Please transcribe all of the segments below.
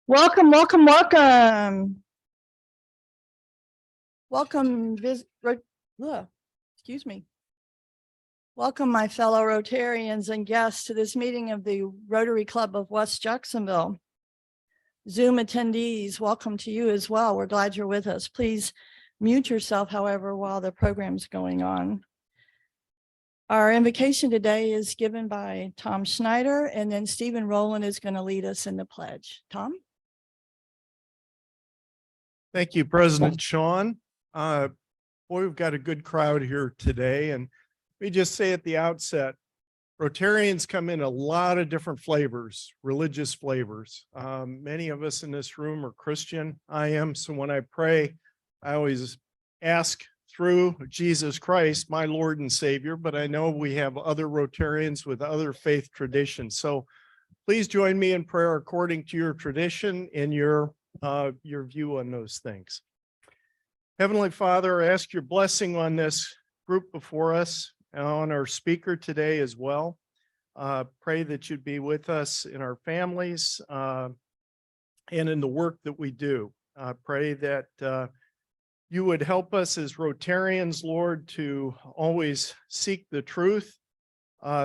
Welcome, welcome, welcome. Welcome, excuse me. Welcome, my fellow Rotarians and guests, to this meeting of the Rotary Club of West Jacksonville. Zoom attendees, welcome to you as well. We're glad you're with us. Please mute yourself, however, while the program's going on. Our invocation today is given by Tom Schneider, and then Stephen Rowland is going to lead us in the pledge. Tom? Thank you, President Sean. Boy, we've got a good crowd here today. And we just say at the outset, Rotarians come in a lot of different flavors, religious flavors. Many of us in this room are Christian. I am. So when I pray, I always ask through Jesus Christ, my Lord and Savior, but I know we have other Rotarians with other faith traditions. So please join me in prayer according to your tradition and your view on those things. Heavenly Father, I ask your blessing on this group before us and on our speaker today as well. Pray that you'd be with us in our families and in the work that we do. Pray that you would help us as Rotarians, Lord, to always seek the truth,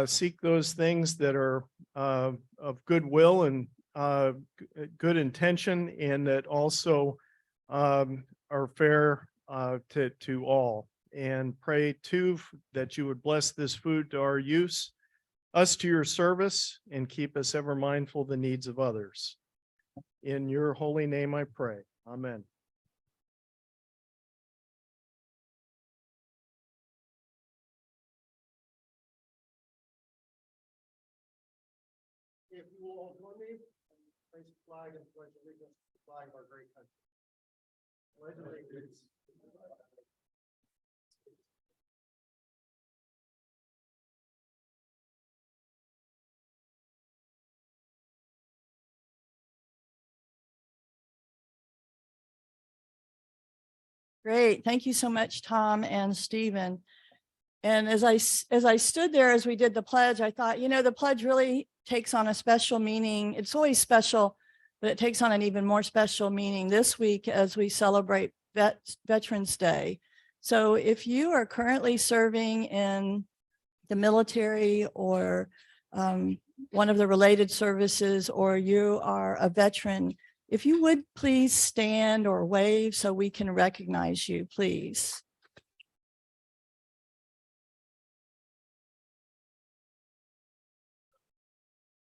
seek those things that are of goodwill and good intention, and that also are fair to all. And pray too that you would bless this food to our use, us to your service, and keep us ever mindful of the needs of others. In your holy name I pray. Amen. If you will all join me, place the flag and pledge allegiance to the flag of our great country. Pledge allegiance. Great. Thank you so much, Tom and Stephen. And as I stood there as we did the pledge, I thought, you know, the pledge really takes on a special meaning. It's always special, but it takes on an even more special meaning this week as we celebrate Veterans Day. So if you are currently serving in the military or one of the related services, or you are a veteran, if you would please stand or wave so we can recognize you, please.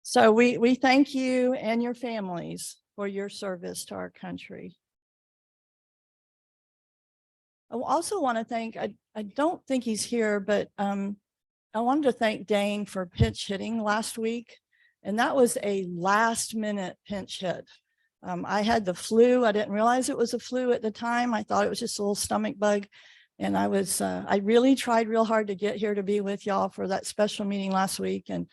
So we thank you and your families for your service to our country. I also want to thank, I don't think he's here, but I wanted to thank Dane for pinch hitting last week. And that was a last minute pinch hit. I had the flu. I didn't realize it was a flu at the time. I thought it was just a little stomach bug. And I really tried real hard to get here to be with y'all for that special meeting last week. And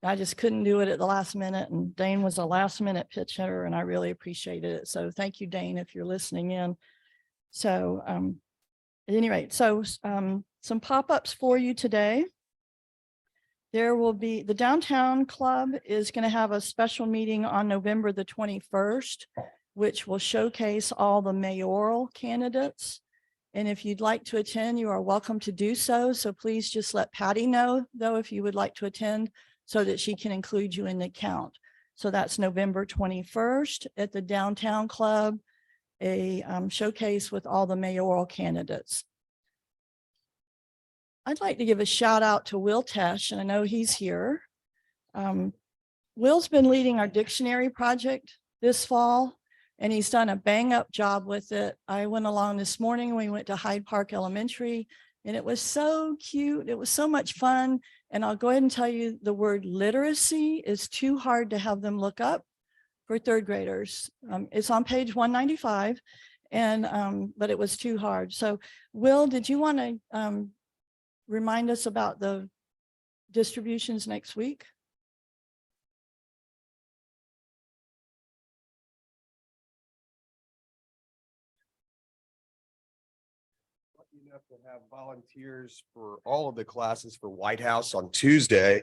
I just couldn't do it at the last minute. And Dane was a last minute pitch hitter, and I really appreciated it. So thank you, Dane, if you're listening in. So at any rate, so some pop-ups for you today. There will be, the Downtown Club is going to have a special meeting on November the 21st, which will showcase all the mayoral candidates. And if you'd like to attend, you are welcome to do so. So please just let Patty know, though, if you would like to attend, so that she can include you in the count. So that's November 21st at the Downtown Club, a showcase with all the mayoral candidates. I'd like to give a shout out to Will Tesh, and I know he's here. Will's been leading our dictionary project this fall, and he's done a bang up job with it. I went along this morning, we went to Hyde Park Elementary, and it was so cute. It was so much fun. And I'll go ahead and tell you, the word literacy is too hard to have them look up for third graders. It's on page 195, and but it was too hard. So Will, did you want to remind us about the distributions next week? enough to have volunteers for all of the classes for White House on Tuesday.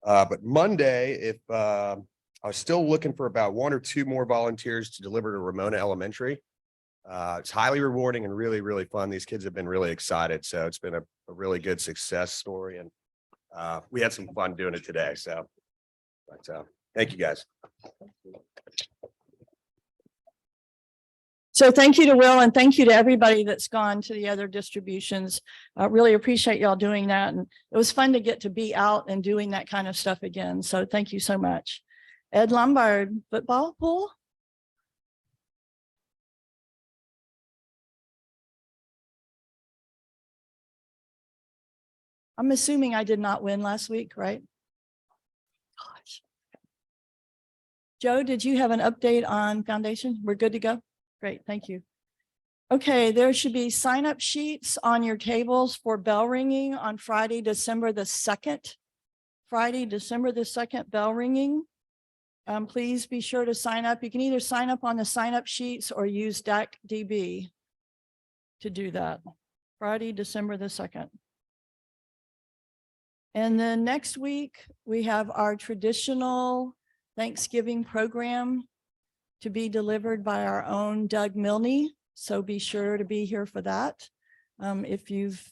But Monday, if I was still looking for about 1 or 2 more volunteers to deliver to Ramona Elementary. It's highly rewarding and really, really fun. These kids have been really excited. So it's been a really good success story. And we had some fun doing it today. So thank you guys. So thank you to Will and thank you to everybody that's gone to the other distributions. I really appreciate y'all doing that. And it was fun to get to be out and doing that kind of stuff again. So thank you so much. Ed Lombard, football pool. I'm assuming I did not win last week, right? Gosh. Joe, did you have an update on foundation? We're good to go? Great, thank you. Okay, there should be sign-up sheets on your tables for bell ringing on Friday, December the 2nd. Friday, December the 2nd, bell ringing. Please be sure to sign up. You can either sign up on the sign-up sheets or use DAC-DB to do that. Friday, December the 2nd. And then next week, we have our traditional Thanksgiving program to be delivered by our own Doug Milne. So be sure to be here for that. If you've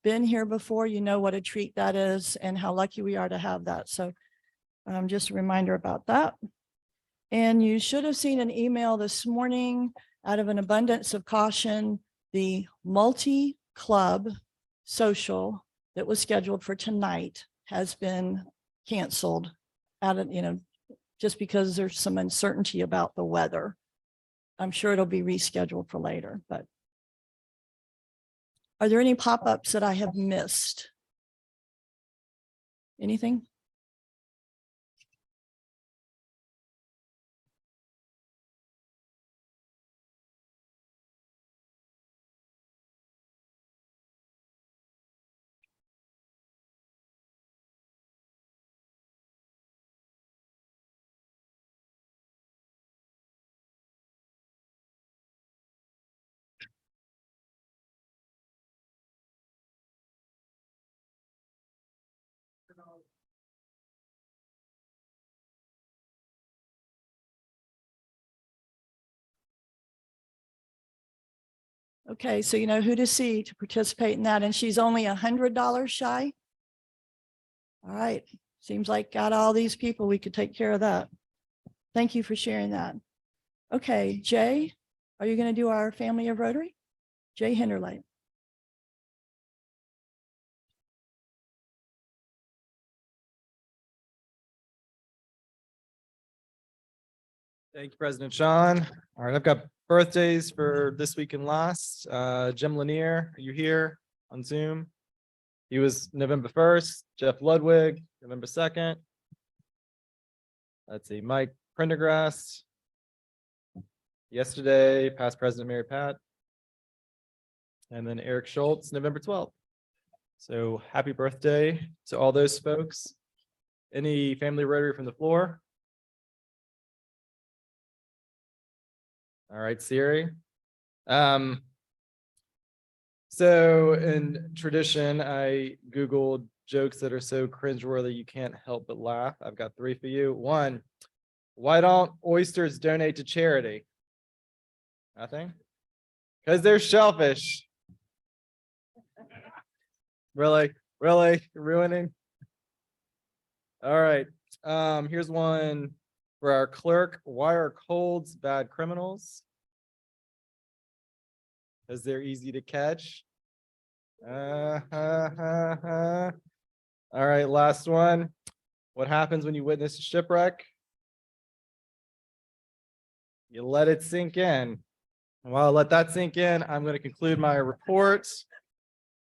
been here before, you know what a treat that is and how lucky we are to have that. So just a reminder about that. And you should have seen an email this morning. Out of an abundance of caution, the multi-club social that was scheduled for tonight has been canceled out of, just because there's some uncertainty about the weather. I'm sure it'll be rescheduled for later, but are there any pop-ups that I have missed? Anything? Okay, so you know who to see to participate in that, and she's only $100 shy. All right, seems like got all these people, we could take care of that. Thank you for sharing that. Okay, Jay, are you going to do our family of Rotary? Jay Hinderlight. Thank you, President Sean. All right, I've got birthdays for this week and last. Jim Lanier, are you here on Zoom? He was November 1st. Jeff Ludwig, November 2nd. Let's see, Mike Prendergast. Yesterday, past President Mary Pat. And then Eric Schultz, November 12th. So happy birthday to all those folks. Any family Rotary from the floor? All right, Siri. So in tradition, I Googled jokes that are so cringeworthy you can't help but laugh. I've got 3 for you. 1, why don't oysters donate to charity? Nothing? Because they're shellfish. Really? Really? Ruining? All right. Here's one for our clerk. Why are colds bad criminals? Because they're easy to catch. All right, last one. What happens when you witness a shipwreck? You let it sink in. And while I let that sink in, I'm going to conclude my report.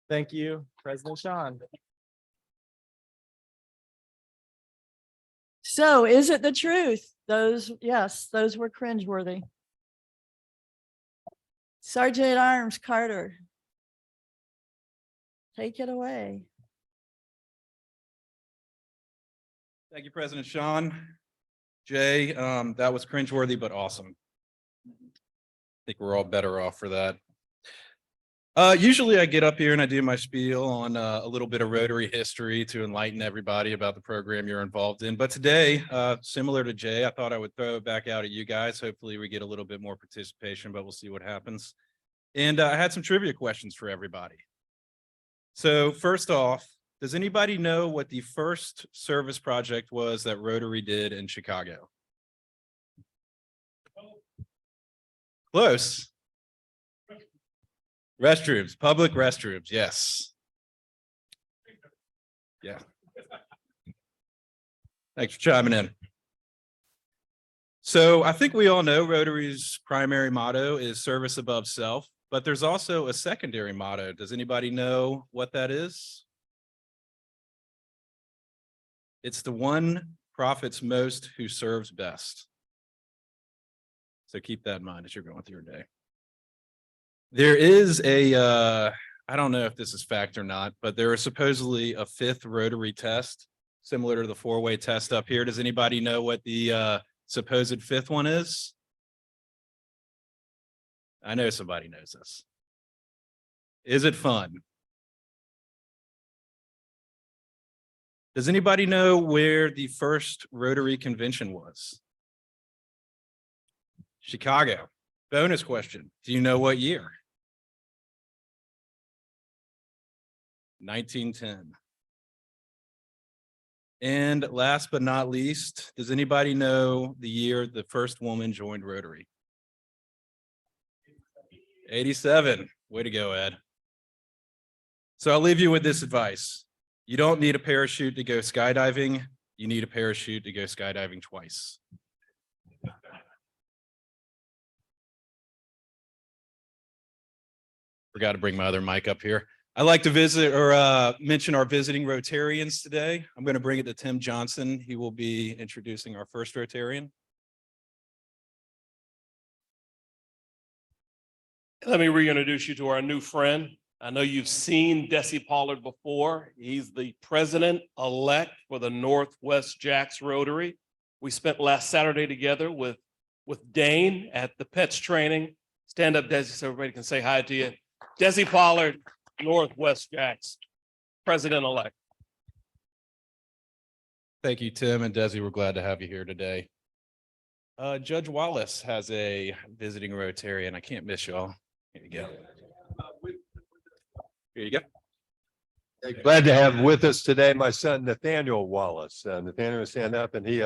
Thank you, President Sean. So is it the truth? Yes, those were cringeworthy. Sergeant at Arms Carter. Take it away. Thank you, President Sean. Jay, that was cringeworthy, but awesome. I think we're all better off for that. Usually I get up here and I do my spiel on a little bit of Rotary history to enlighten everybody about the program you're involved in. But today, similar to Jay, I thought I would throw it back out at you guys. Hopefully we get a little bit more participation, but we'll see what happens. And I had some trivia questions for everybody. So first off, does anybody know what the first service project was that Rotary did in Chicago? Close. Restrooms, public restrooms, yes. Yeah. Thanks for chiming in. So I think we all know Rotary's primary motto is service above self, but there's also a secondary motto. Does anybody know what that is? It's the one profits most who serves best. So keep that in mind as you're going through your day. There is a, I don't know if this is fact or not, but there is supposedly a fifth Rotary test, similar to the four-way test up here. Does anybody know what the supposed fifth one is? I know somebody knows this. Is it fun? Does anybody know where the first Rotary convention was? Chicago. Bonus question. Do you know what year? 1910. And last but not least, does anybody know the year the first woman joined Rotary? 87. Way to go, Ed. So I'll leave you with this advice. You don't need a parachute to go skydiving. You need a parachute to go skydiving twice. Forgot to bring my other mic up here. I'd like to visit or mention our visiting Rotarians today. I'm going to bring it to Tim Johnson. He will be introducing our first Rotarian. Let me reintroduce you to our new friend. I know you've seen Desi Pollard before. He's the president-elect for the Northwest Jax Rotary. We spent last Saturday together with Dane at the Pets training. Stand up, Desi, so everybody can say hi to you. Desi Pollard, Northwest Jax, president-elect. Thank you, Tim and Desi. We're glad to have you here today. Judge Wallace has a visiting Rotarian. I can't miss y'all. Here you go. Here you go. Glad to have with us today my son Nathaniel Wallace. Nathaniel, stand up, and he's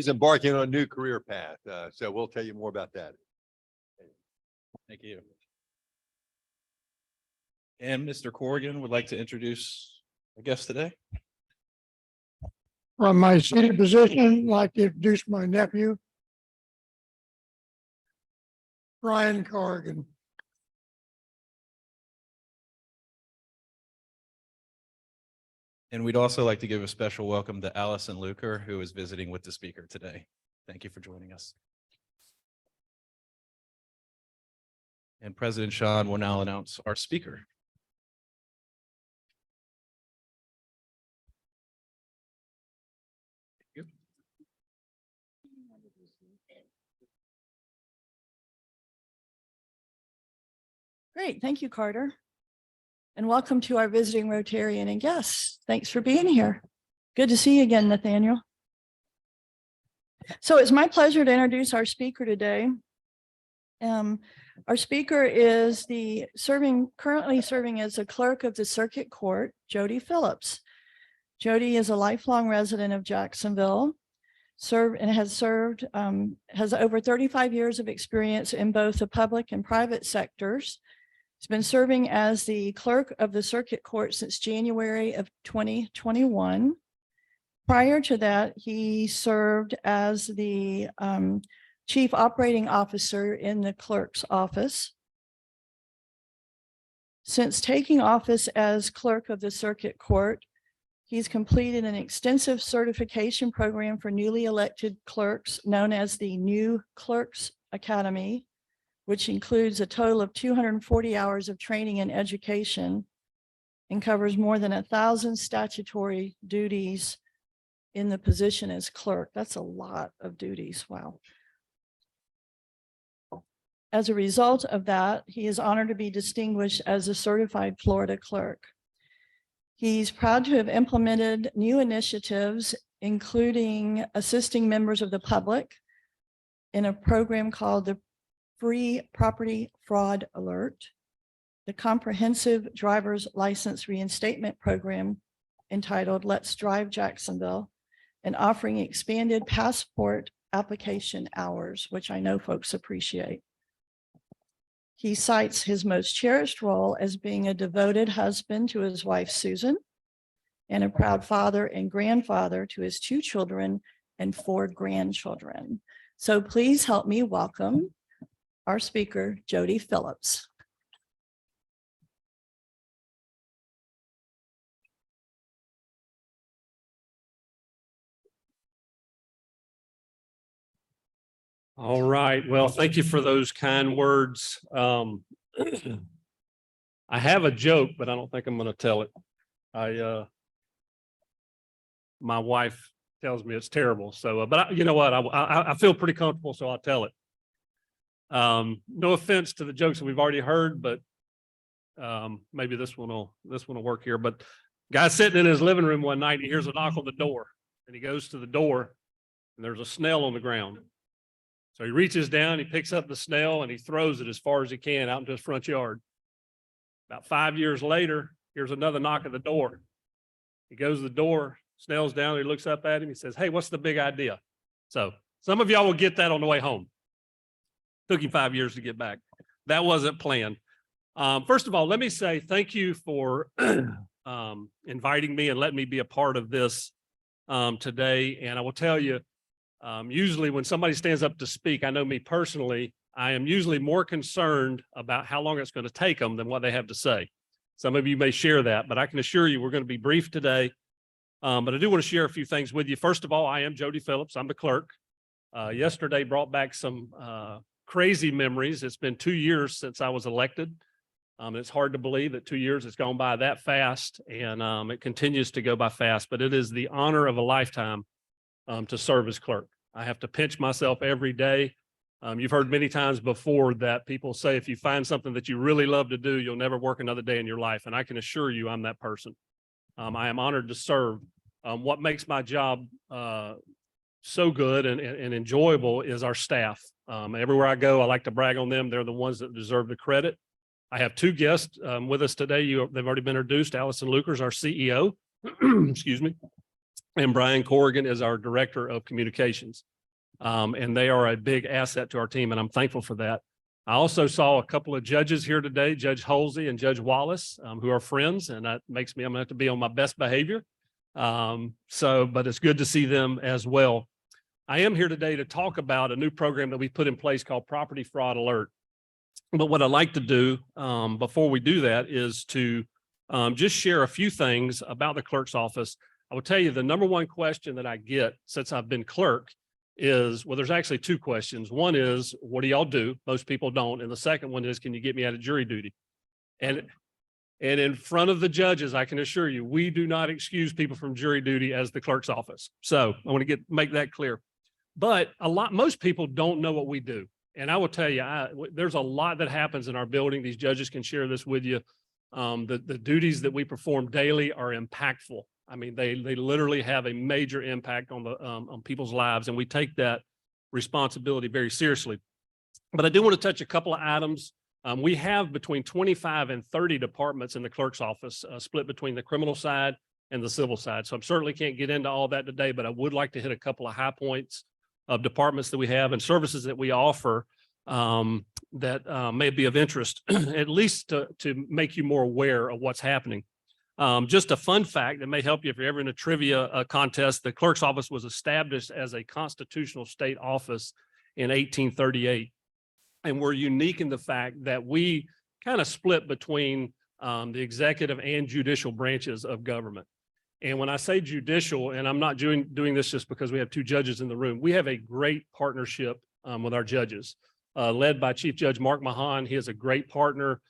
embarking on a new career path. So we'll tell you more about that. Thank you. And Mr. Corrigan would like to introduce our guest today. From my seated position, I'd like to introduce my nephew, Brian Corrigan. And we'd also like to give a special welcome to Allison Luker, who is visiting with the speaker today. Thank you for joining us. And President Sean will now announce our speaker. Thank you. Great. Thank you, Carter. And welcome to our visiting Rotarian and guests. Thanks for being here. Good to see you again, Nathaniel. So it's my pleasure to introduce our speaker today. Our speaker is currently serving as a clerk of the circuit court, Jody Phillips. Jody is a lifelong resident of Jacksonville, has over 35 years of experience in both the public and private sectors. He's been serving as the clerk of the circuit court since January of 2021. Prior to that, he served as the chief operating officer in the clerk's office. Since taking office as clerk of the circuit court, he's completed an extensive certification program for newly elected clerks known as the New Clerks Academy, which includes a total of 240 hours of training and education and covers more than 1,000 statutory duties in the position as clerk. That's a lot of duties. Wow. As a result of that, he is honored to be distinguished as a certified Florida clerk. He's proud to have implemented new initiatives, including assisting members of the public in a program called the Free Property Fraud Alert, the comprehensive driver's license reinstatement program entitled Let's Drive Jacksonville, and offering expanded passport application hours, which I know folks appreciate. He cites his most cherished role as being a devoted husband to his wife, Susan, and a proud father and grandfather to his 2 children and 4 grandchildren. So please help me welcome our speaker, Jody Phillips. All right. Well, thank you for those kind words. I have a joke, but I don't think I'm going to tell it. My wife tells me it's terrible. So, but you know what? I feel pretty comfortable, so I'll tell it. No offense to the jokes that we've already heard, but maybe this one will work here. But guy sitting in his living room one night, he hears a knock on the door, and he goes to the door, and there's a snail on the ground. So he reaches down, he picks up the snail, and he throws it as far as he can out into his front yard. About 5 years later, here's another knock at the door. He goes to the door, snail's down, he looks up at him, he says, "Hey, what's the big idea?" So some of y'all will get that on the way home. Took him 5 years to get back. That wasn't planned. First of all, let me say thank you for inviting me and letting me be a part of this today. And I will tell you, usually when somebody stands up to speak, I know me personally, I am usually more concerned about how long it's going to take them than what they have to say. Some of you may share that, but I can assure you we're going to be brief today. But I do want to share a few things with you. First of all, I am Jody Phillips. I'm the clerk. Yesterday brought back some crazy memories. It's been 2 years since I was elected. It's hard to believe that 2 years has gone by that fast, and it continues to go by fast, but it is the honor of a lifetime to serve as clerk. I have to pinch myself every day. You've heard many times before that people say, if you find something that you really love to do, you'll never work another day in your life. And I can assure you I'm that person. I am honored to serve. What makes my job so good and enjoyable is our staff. Everywhere I go, I like to brag on them. They're the ones that deserve the credit. I have 2 guests with us today. They've already been introduced. Allison Lukers, our CEO, excuse me, and Brian Corrigan is our Director of Communications. And they are a big asset to our team, and I'm thankful for that. I also saw a couple of judges here today, Judge Holsey and Judge Wallace, who are friends, and that makes me, I'm going to have to be on my best behavior. But it's good to see them as well. I am here today to talk about a new program that we put in place called Property Fraud Alert. But what I'd like to do before we do that is to just share a few things about the clerk's office. I will tell you the number one question that I get since I've been clerk is, well, there's actually 2 questions. One is, what do y'all do? Most people don't. And the second one is, can you get me out of jury duty? And in front of the judges, I can assure you, we do not excuse people from jury duty as the clerk's office. So I want to make that clear. But most people don't know what we do. And I will tell you, there's a lot that happens in our building. These judges can share this with you. The duties that we perform daily are impactful. I mean, they literally have a major impact on people's lives, and we take that responsibility very seriously. But I do want to touch a couple of items. We have between 25 and 30 departments in the clerk's office, split between the criminal side and the civil side. So I certainly can't get into all that today, but I would like to hit a couple of high points of departments that we have and services that we offer that may be of interest, at least to make you more aware of what's happening. Just a fun fact that may help you if you're ever in a trivia contest. The clerk's office was established as a constitutional state office in 1838. And we're unique in the fact that we kind of split between the executive and judicial branches of government. And when I say judicial, and I'm not doing this just because we have 2 judges in the room, we have a great partnership with our judges, led by Chief Judge Mark Mahan. He is a great partner.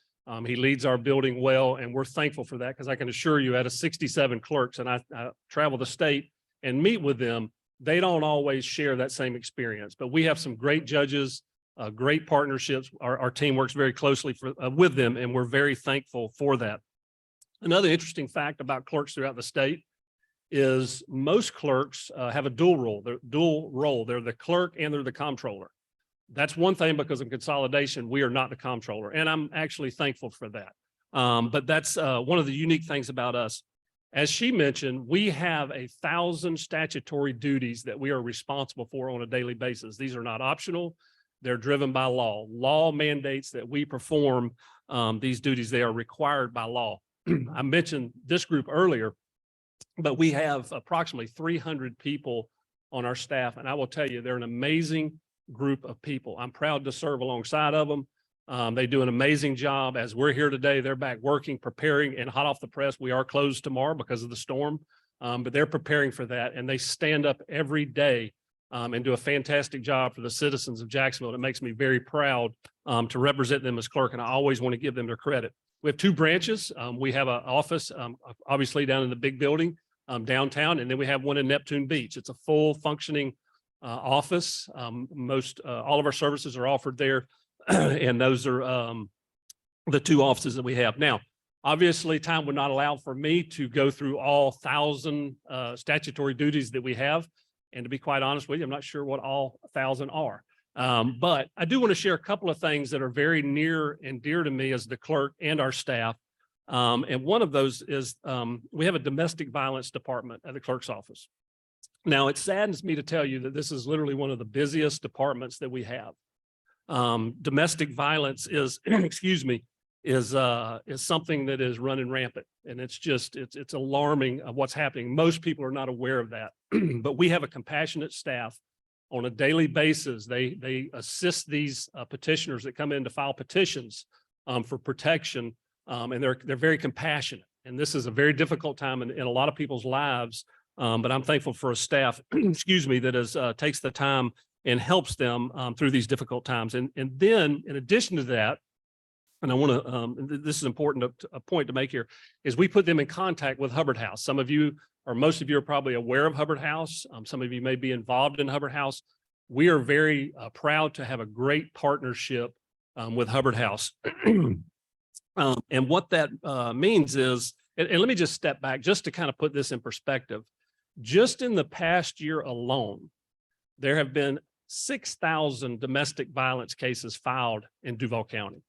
He leads our building well, and we're thankful for that, because I can assure you, out of 67 clerks, and I travel the state and meet with them, they don't always share that same experience. But we have some great judges great partnerships. Our team works very closely with them, and we're very thankful for that. Another interesting fact about clerks throughout the state is most clerks have a dual role. They're the clerk and they're the comptroller. That's one thing, because of consolidation, we are not the comptroller, and I'm actually thankful for that. But that's one of the unique things about us. As she mentioned, we have 1,000 statutory duties that we are responsible for on a daily basis. These are not optional. They're driven by law. Law mandates that we perform these duties. They are required by law. I mentioned this group earlier, but we have approximately 300 people on our staff, and I will tell you, they're an amazing group of people. I'm proud to serve alongside of them. They do an amazing job. As we're here today, they're back working, preparing, and hot off the press. We are closed tomorrow because of the storm, but they're preparing for that, and they stand up every day and do a fantastic job for the citizens of Jacksonville. It makes me very proud to represent them as clerk, and I always want to give them their credit. We have 2 branches. We have an office, obviously down in the big building downtown, and then we have one in Neptune Beach. It's a full functioning office. All of our services are offered there, and those are the 2 offices that we have. Now, obviously, time would not allow for me to go through all 1,000 statutory duties that we have. And to be quite honest with you, I'm not sure what all 1,000 are. But I do want to share a couple of things that are very near and dear to me as the clerk and our staff. And one of those is we have a domestic violence department at the clerk's office. Now, it saddens me to tell you that this is literally one of the busiest departments that we have. Domestic violence is, excuse me, is something that is running rampant, and it's alarming of what's happening. Most people are not aware of that, but we have a compassionate staff on a daily basis. They assist these petitioners that come in to file petitions for protection, and they're very compassionate. And this is a very difficult time in a lot of people's lives, but I'm thankful for a staff, excuse me, that takes the time and helps them through these difficult times. And then, in addition to that, and I want to, this is important, a point to make here, is we put them in contact with Hubbard House. Some of you, or most of you, are probably aware of Hubbard House. Some of you may be involved in Hubbard House. We are very proud to have a great partnership with Hubbard House. And what that means is, and let me just step back just to kind of put this in perspective. Just in the past year alone, there have been 6,000 domestic violence cases filed in Duval County.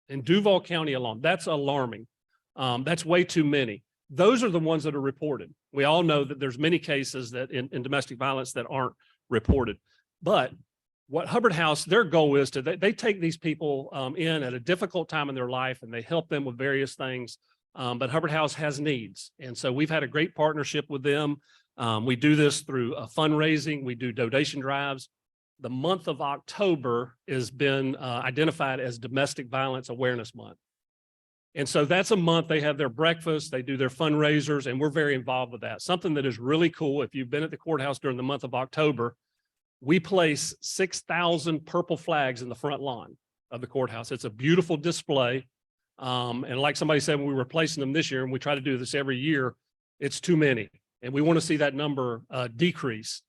In Duval County alone, that's alarming. That's way too many. Those are the ones that are reported. We all know that there's many cases that in domestic violence that aren't reported. But what Hubbard House, their goal is they take these people in at a difficult time in their life, and they help them with various things. But Hubbard House has needs. And so we've had a great partnership with them. We do this through fundraising. We do donation drives. The month of October has been identified as Domestic Violence Awareness Month. And so that's a month they have their breakfast, they do their fundraisers, and we're very involved with that. Something that is really cool, if you've been at the courthouse during the month of October, we place 6,000 purple flags in the front lawn of the courthouse. It's a beautiful display. And like somebody said, when we were replacing them this year, and we try to do this every year, it's too many. And we want to see that number decrease.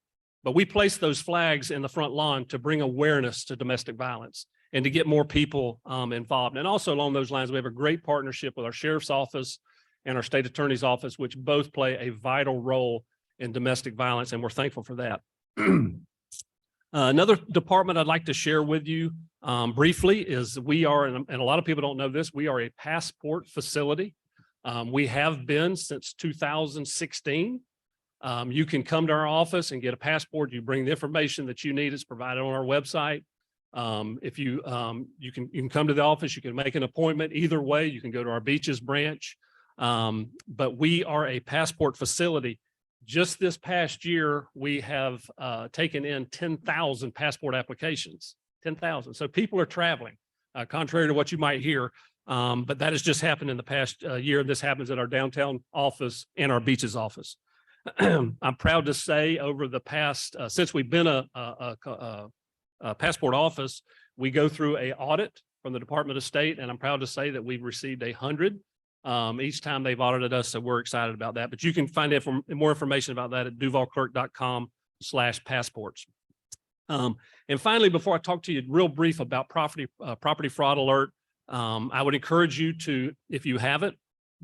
But we place those flags in the front lawn to bring awareness to domestic violence and to get more people involved. And also along those lines, we have a great partnership with our sheriff's office and our state attorney's office, which both play a vital role in domestic violence, and we're thankful for that. Another department I'd like to share with you briefly is we are, and a lot of people don't know this, we are a passport facility. We have been since 2016. You can come to our office and get a passport. You bring the information that you need. It's provided on our website. If you can come to the office, you can make an appointment. Either way, you can go to our Beaches branch. But we are a passport facility. Just this past year, we have taken in 10,000 passport applications, 10,000. So people are traveling, contrary to what you might hear. But that has just happened in the past year. This happens at our downtown office and our Beaches office. I'm proud to say over the past, since we've been a passport office, we go through an audit from the Department of State, and I'm proud to say that we've received 100 each time they've audited us. So we're excited about that. But you can find more information about that at duvalclerk.com/passports. And finally, before I talk to you real brief about property fraud alert, I would encourage you to, if you have it,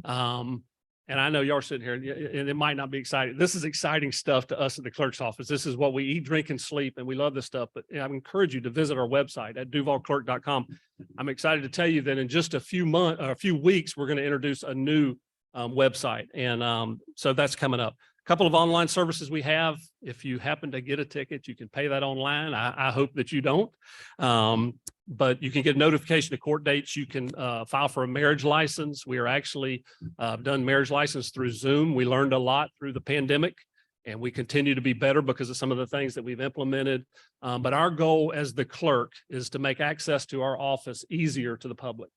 and I know y'all are sitting here and it might not be exciting. This is exciting stuff to us at the clerk's office. This is what we eat, drink, and sleep, and we love this stuff. But I encourage you to visit our website at duvalclerk.com. I'm excited to tell you that in just a few weeks, we're going to introduce a new website. And so that's coming up. A couple of online services we have. If you happen to get a ticket, you can pay that online. I hope that you don't. But you can get notification of court dates. You can file for a marriage license. We are actually done marriage license through Zoom. We learned a lot through the pandemic, and we continue to be better because of some of the things that we've implemented. But our goal as the clerk is to make access to our office easier to the public.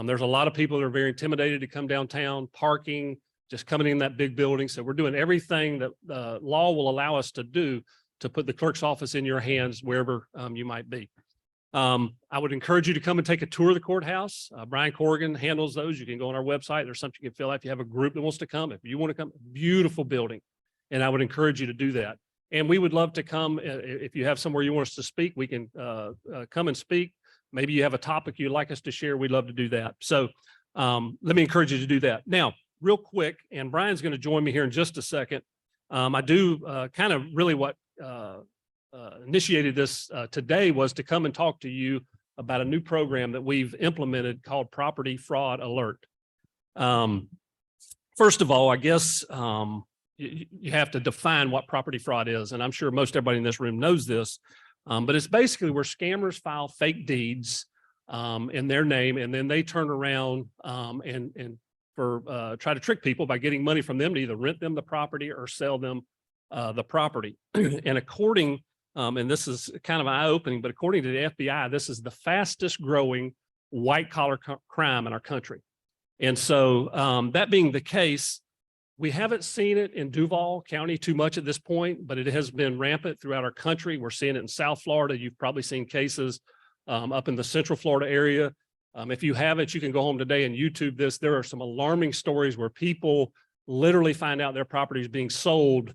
There's a lot of people that are very intimidated to come downtown, parking, just coming in that big building. So we're doing everything that the law will allow us to do to put the clerk's office in your hands wherever you might be. I would encourage you to come and take a tour of the courthouse. Brian Corrigan handles those. You can go on our website. There's something you can fill out if you have a group that wants to come. If you want to come, beautiful building. And I would encourage you to do that. And we would love to come. If you have somewhere you want us to speak, we can come and speak. Maybe you have a topic you'd like us to share. We'd love to do that. So let me encourage you to do that. Now, real quick, and Brian's going to join me here in just a second. I do kind of really what initiated this today was to come and talk to you about a new program that we've implemented called Property Fraud Alert. First of all, I guess you have to define what property fraud is, and I'm sure most everybody in this room knows this, but it's basically where scammers file fake deeds in their name, and then they turn around and try to trick people by getting money from them to either rent them the property or sell them the property. And according and this is kind of eye-opening, but according to the FBI, this is the fastest growing white-collar crime in our country. And so that being the case, we haven't seen it in Duval County too much at this point, but it has been rampant throughout our country. We're seeing it in South Florida. You've probably seen cases up in the Central Florida area. If you haven't, you can go home today and YouTube this. There are some alarming stories where people literally find out their property is being sold,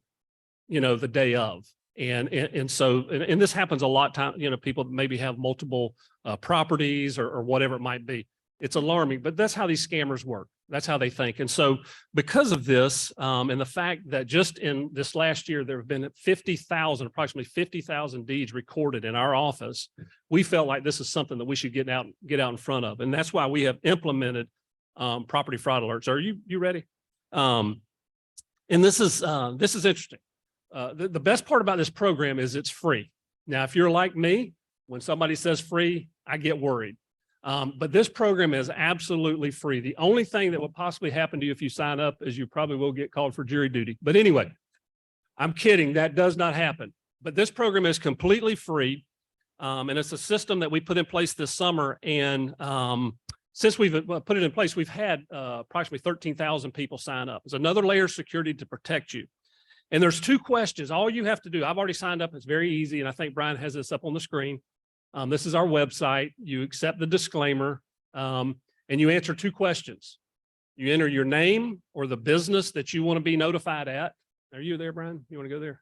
the day of. And so this happens a lot of time, people maybe have multiple properties or whatever it might be. It's alarming, but that's how these scammers work. That's how they think. And so because of this, and the fact that just in this last year, there have been approximately 50,000 deeds recorded in our office, we felt like this is something that we should get out in front of. And that's why we have implemented property fraud alerts. Are you ready? And this is interesting. The best part about this program is it's free. Now, if you're like me, when somebody says free, I get worried. But this program is absolutely free. The only thing that would possibly happen to you if you sign up is you probably will get called for jury duty. But anyway, I'm kidding. That does not happen. But this program is completely free. And it's a system that we put in place this summer. And since we've put it in place, we've had approximately 13,000 people sign up. It's another layer of security to protect you. And there's two questions. All you have to do, I've already signed up. It's very easy. And I think Brian has this up on the screen. This is our website. You accept the disclaimer and you answer two questions. You enter your name or the business that you want to be notified at. Are you there, Brian? You want to go there?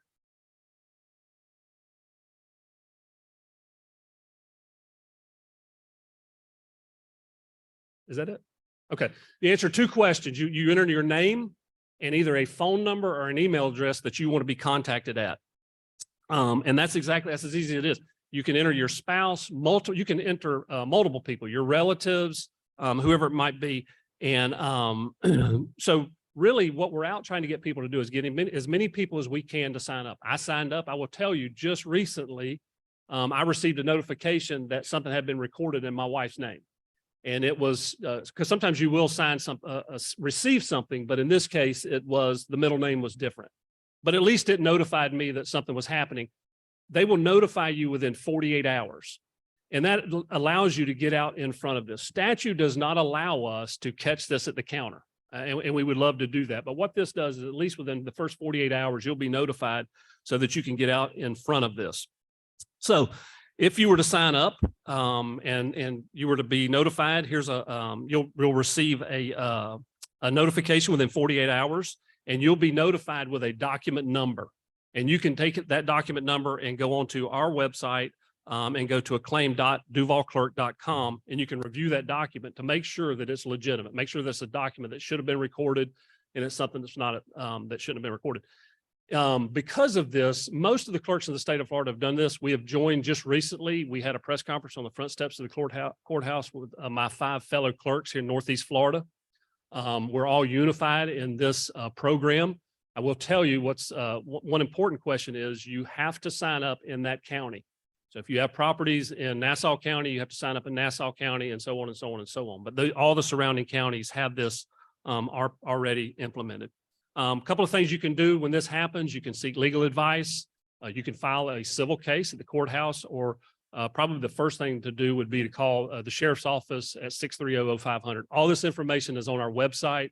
Is that it? Okay. You answer two questions. You enter your name and either a phone number or an email address that you want to be contacted at. And that's as easy as it is. You can enter your spouse, you can enter multiple people, your relatives, whoever it might be. And so really what we're out trying to get people to do is get as many people as we can to sign up. I signed up. I will tell you just recently, I received a notification that something had been recorded in my wife's name. And it was because sometimes you will receive something, but in this case, the middle name was different. But at least it notified me that something was happening. They will notify you within 48 hours. And that allows you to get out in front of this. Statute does not allow us to catch this at the counter. And we would love to do that. But what this does is at least within the first 48 hours, you'll be notified so that you can get out in front of this. So if you were to sign up and you were to be notified, here's you'll receive a notification within 48 hours, and you'll be notified with a document number. And you can take that document number and go onto our website and go to acclaim.duvalclerk.com, and you can review that document to make sure that it's legitimate, make sure that's a document that should have been recorded and it's something that's not, that shouldn't have been recorded. Because of this, most of the clerks in the state of Florida have done this. We have joined just recently. We had a press conference on the front steps of the courthouse with my 5 fellow clerks here in Northeast Florida. We're all unified in this program. I will tell you what's one important question is you have to sign up in that county. So if you have properties in Nassau County, you have to sign up in Nassau County and so on and so on and so on. But all the surrounding counties have this are already implemented. A couple of things you can do when this happens. You can seek legal advice. You can file a civil case at the courthouse, or probably the first thing to do would be to call the sheriff's office at 630-0500. All this information is on our website.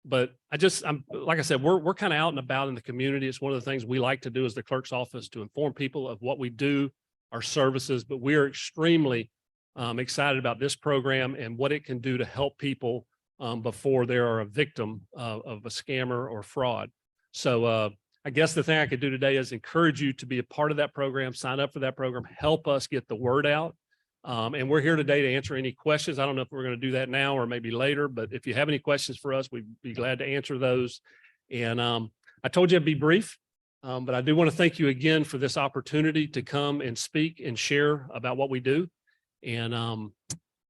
But I'm like I said, we're kind of out and about in the community. It's one of the things we like to do as the clerk's office, to inform people of what we do, our services. But we are extremely excited about this program and what it can do to help people before they are a victim of a scammer or fraud. So I guess the thing I could do today is encourage you to be a part of that program, sign up for that program, help us get the word out. And we're here today to answer any questions. I don't know if we're going to do that now or maybe later, but if you have any questions for us, we'd be glad to answer those. And I told you I'd be brief, but I do want to thank you again for this opportunity to come and speak and share about what we do. And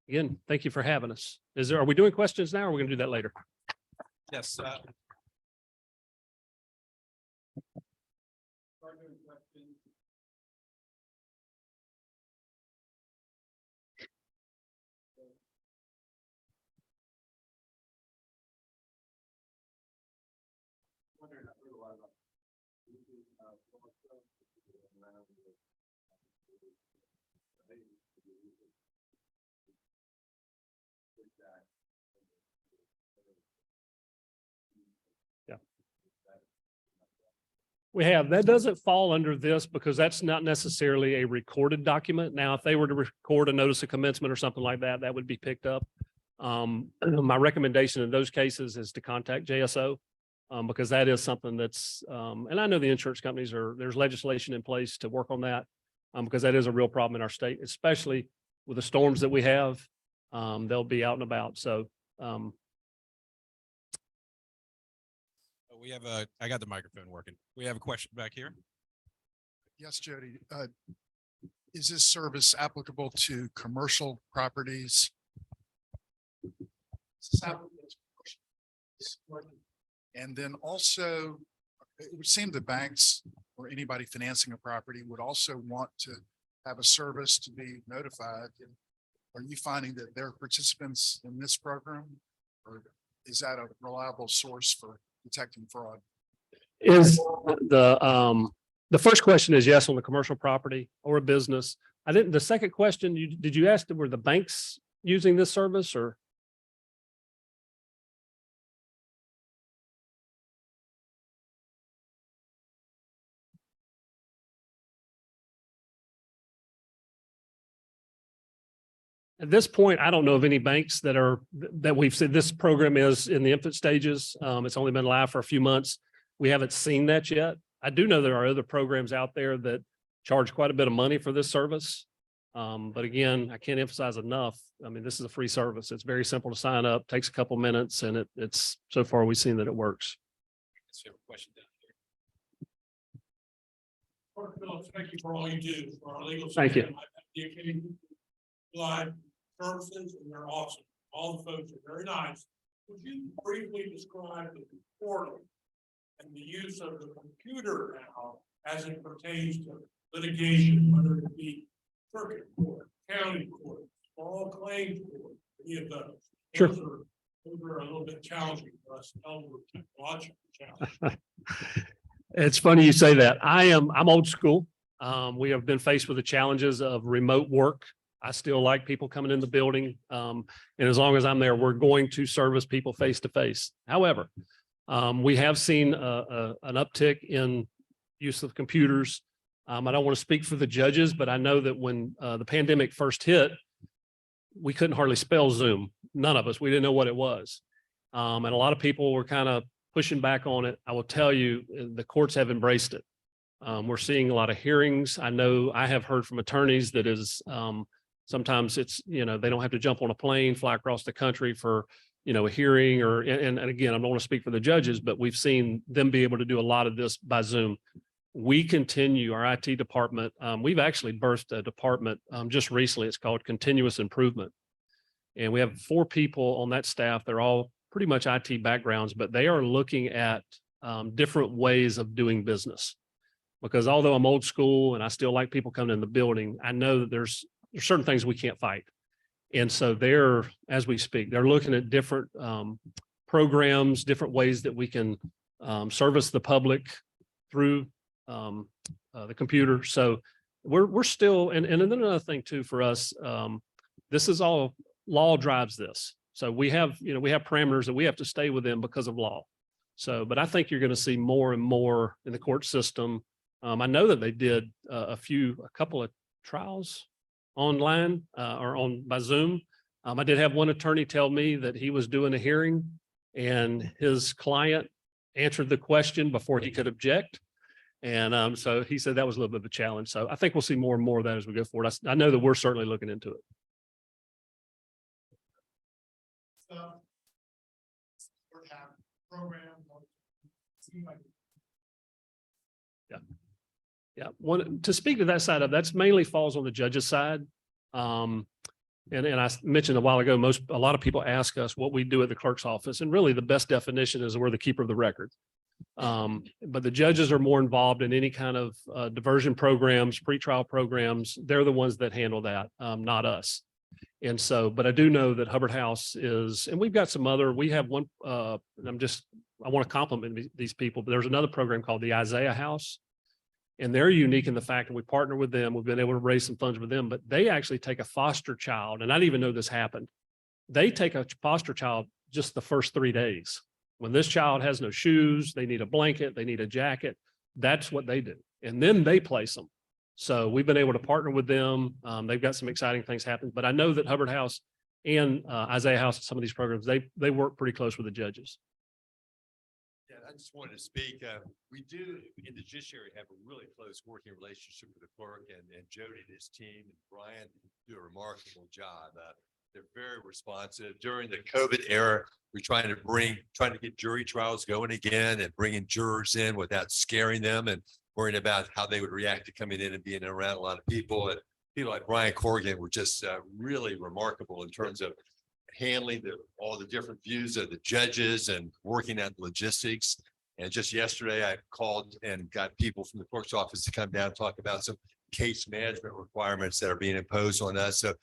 again, thank you for having us. Are we doing questions now, or are we going to do that later? Yes. We have. That doesn't fall under this because that's not necessarily a recorded document. Now, if they were to record a notice of commencement or something like that, that would be picked up. My recommendation in those cases is to contact JSO because that is something that's, and I know the insurance companies there's legislation in place to work on that because that is a real problem in our state, especially with the storms that we have. They'll be out and about. So we have I got the microphone working. We have a question back here. Yes, Jody. Is this service applicable to commercial properties? And then also, it would seem the banks or anybody financing a property would also want to have a service to be notified. Are you finding that they're participants in this program, or is that a reliable source for detecting fraud? is the first question is yes on the commercial property or a business. I didn't, the second question, did you ask, were the banks using this service or? At this point, I don't know of any banks that we've said this program is in the infant stages. It's only been live for a few months. We haven't seen that yet. I do know there are other programs out there that charge quite a bit of money for this service. But again, I can't emphasize enough. I mean, this is a free service. It's very simple to sign up, takes a couple minutes, and it's so far we've seen that it works. Question down Clerk Phillips, thank you for all you do for our legal. Thank you. system. I've had the occasion to provide services, and they're awesome. All the folks are very nice. Would you briefly describe the portal and the use of the computer now as it pertains to litigation, whether it be circuit court, county court, small claims court, any of those? Sure. Those are a little bit challenging for us, elder technological challenge. It's funny you say that. I'm old school. We have been faced with the challenges of remote work. I still like people coming in the building. And as long as I'm there, we're going to service people face to face. However, we have seen an uptick in use of computers. I don't want to speak for the judges, but I know that when the pandemic first hit, we couldn't hardly spell Zoom. None of us, we didn't know what it was. And a lot of people were kind of pushing back on it. I will tell you, the courts have embraced it. We're seeing a lot of hearings. I know I have heard from attorneys that is, sometimes it's, they don't have to jump on a plane, fly across the country for, a hearing or, and again, I don't want to speak for the judges, but we've seen them be able to do a lot of this by Zoom. We continue our IT department. We've actually birthed a department just recently. It's called Continuous Improvement. And we have 4 people on that staff. They're all pretty much IT backgrounds, but they are looking at different ways of doing business. Because although I'm old school and I still like people coming in the building, I know that there's certain things we can't fight. And so they're, as we speak, they're looking at different programs, different ways that we can service the public through the computer. So we're still, and then another thing too for us, this is all law drives this. So we have parameters that we have to stay within because of law. So, but I think you're going to see more and more in the court system. I know that they did a couple of trials online or by Zoom. I did have one attorney tell me that he was doing a hearing and his client answered the question before he could object. And so he said that was a little bit of a challenge. So I think we'll see more and more of that as we go forward. I know that we're certainly looking into it. Yeah. To speak to that side of that's mainly falls on the judge's side. And I mentioned a while ago, a lot of people ask us what we do at the clerk's office, and really the best definition is we're the keeper of the record. But the judges are more involved in any kind of diversion programs, pretrial programs. They're the ones that handle that, not us. And so, but I do know that Hubbard House is, and we've got some other, we have one, I want to compliment these people, but there's another program called the Isaiah House. And they're unique in the fact that we partner with them. We've been able to raise some funds with them, but they actually take a foster child. And I didn't even know this happened. They take a foster child just the first 3 days. When this child has no shoes, they need a blanket, they need a jacket. That's what they do. And then they place them. So we've been able to partner with them. They've got some exciting things happening, but I know that Hubbard House and Isaiah House, some of these programs, they work pretty close with the judges. Yeah, I just wanted to speak. We do in the judiciary have a really close working relationship with the clerk and Jody and his team and Brian do a remarkable job. They're very responsive. During the COVID era, we're trying to get jury trials going again and bringing jurors in without scaring them and worrying about how they would react to coming in and being around a lot of people. And people like Brian Corrigan were just really remarkable in terms of handling all the different views of the judges and working out logistics. And just yesterday, I called and got people from the clerk's office to come down and talk about some case management requirements that are being imposed on us. So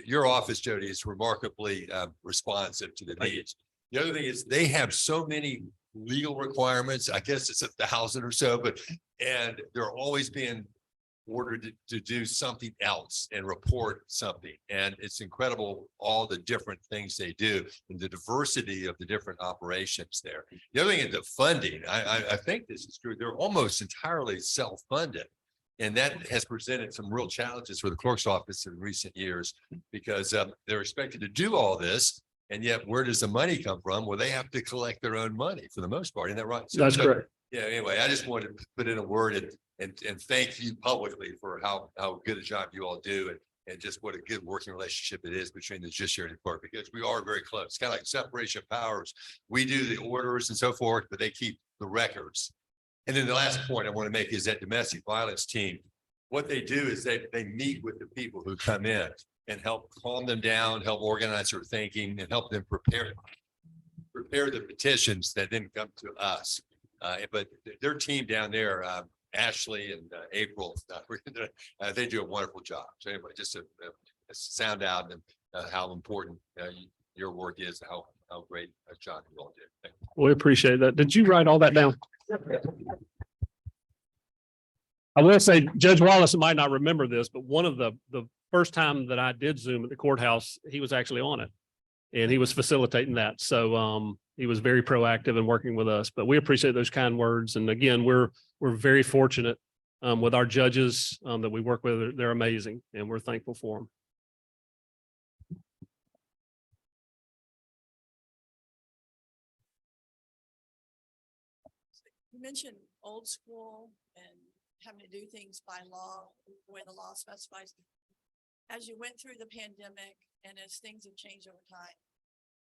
your office, Jody, is remarkably responsive to the needs. The other thing is they have so many legal requirements. I guess it's 1,000 or so, and they're always being ordered to do something else and report something. And it's incredible all the different things they do and the diversity of the different operations there. The other thing is the funding. I think this is true. They're almost entirely self-funded. And that has presented some real challenges for the clerk's office in recent years because they're expected to do all this. And yet, where does the money come from? Well, they have to collect their own money for the most part. Isn't that right? That's correct. Yeah. Anyway, I just wanted to put in a word and thank you publicly for how good a job you all do and just what a good working relationship it is between the judiciary and the court because we are very close. It's kind of like separation of powers. We do the orders and so forth, but they keep the records. And then the last point I want to make is that domestic violence team, what they do is they meet with the people who come in and help calm them down, help organize their thinking and help them prepare the petitions that then come to us. But their team down there, Ashley and April, they do a wonderful job. So anyway, just to sound out and how important your work is, how great a job you all did. We appreciate that. Did you write all that down? I will say Judge Wallace might not remember this, but one of the first time that I did Zoom at the courthouse, he was actually on it and he was facilitating that. So he was very proactive in working with us, but we appreciate those kind words. And again, we're very fortunate with our judges that we work with. They're amazing and we're thankful for them. You mentioned old school and having to do things by law, the way the law specifies. As you went through the pandemic and as things have changed over time,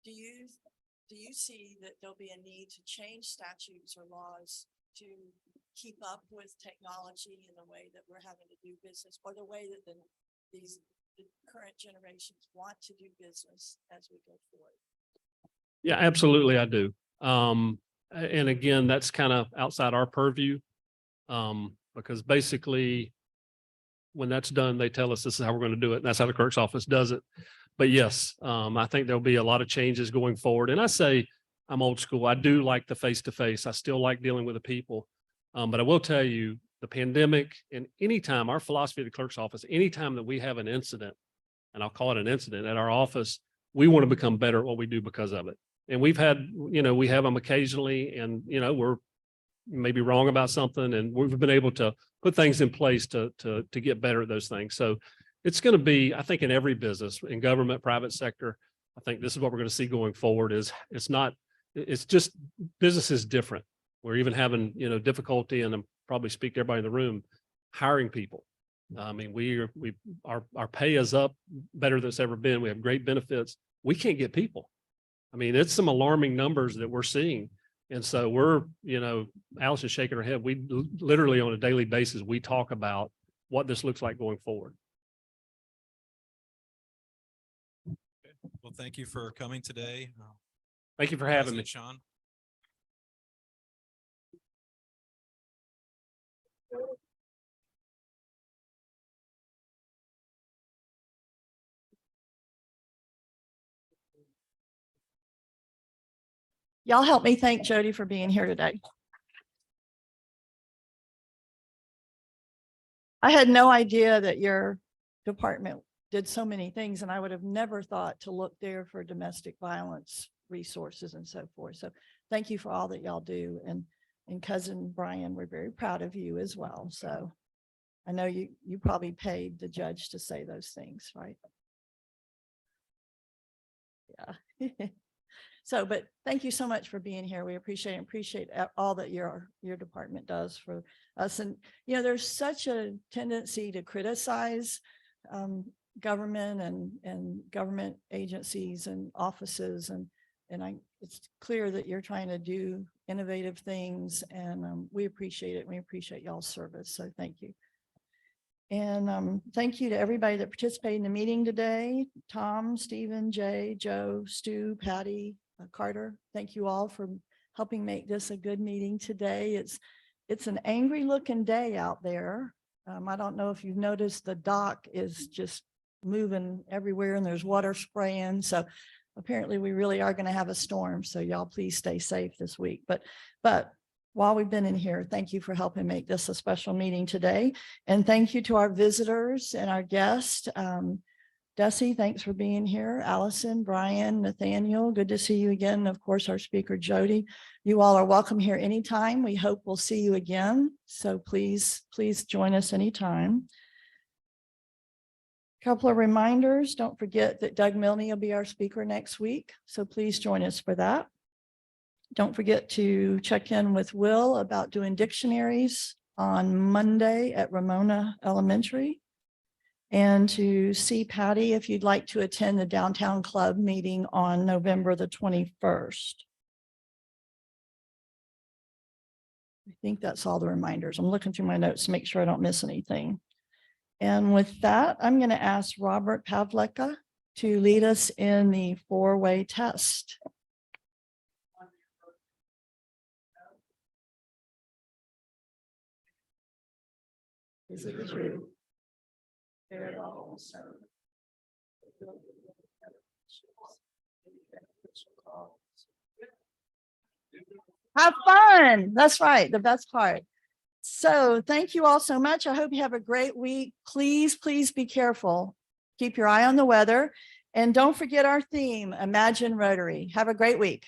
do you see that there'll be a need to change statutes or laws to keep up with technology in the way that we're having to do business, or the way that the current generations want to do business as we go forward? Yeah, absolutely, I do. And again, that's kind of outside our purview. Because basically, when that's done, they tell us this is how we're going to do it. And that's how the clerk's office does it. But yes, I think there'll be a lot of changes going forward. And I say I'm old school. I do like the face-to-face. I still like dealing with the people. But I will tell you, the pandemic, and anytime, our philosophy of the clerk's office, anytime that we have an incident, and I'll call it an incident at our office, we want to become better at what we do because of it. And we've had, we have them occasionally, and, we're maybe wrong about something, and we've been able to put things in place to get better at those things. So it's going to be, I think, in every business, in government, private sector, I think this is what we're going to see going forward. It's just business is different. We're even having, difficulty, and I'm probably speak to everybody in the room, hiring people. I mean, our pay is up better than it's ever been. We have great benefits. We can't get people. I mean, it's some alarming numbers that we're seeing. And so we're, Alice is shaking her head. We literally on a daily basis, we talk about what this looks like going forward. Well, thank you for coming today. Thank you for having me. Sean. Y'all help me thank Jody for being here today. I had no idea that your department did so many things, and I would have never thought to look there for domestic violence resources and so forth. So thank you for all that y'all do. And cousin Brian, we're very proud of you as well. So I know you probably paid the judge to say those things, right? Yeah. So, but thank you so much for being here. We appreciate all that your department does for us. And, there's such a tendency to criticize government and government agencies and offices. And it's clear that you're trying to do innovative things, and we appreciate it. We appreciate y'all's service. So thank you. And thank you to everybody that participated in the meeting today. Tom, Stephen, Jay, Joe, Stu, Patty, Carter, thank you all for helping make this a good meeting today. It's an angry looking day out there. I don't know if you've noticed, the dock is just moving everywhere and there's water spraying. So apparently we really are going to have a storm. So y'all please stay safe this week. But while we've been in here, thank you for helping make this a special meeting today. And thank you to our visitors and our guests. Desi, thanks for being here. Allison, Brian, Nathaniel, good to see you again. Of course, our speaker, Jody. You all are welcome here anytime. We hope we'll see you again. So please join us anytime. Couple of reminders. Don't forget that Doug Milne will be our speaker next week. So please join us for that. Don't forget to check in with Will about doing dictionaries on Monday at Ramona Elementary. And to see Patty if you'd like to attend the Downtown Club meeting on November the 21st. I think that's all the reminders. I'm looking through my notes to make sure I don't miss anything. And with that, I'm going to ask Robert Pavleka to lead us in the four-way test. Is it true? Have fun. That's right. The best part. So thank you all so much. I hope you have a great week. Please be careful. Keep your eye on the weather. And don't forget our theme, Imagine Rotary. Have a great week.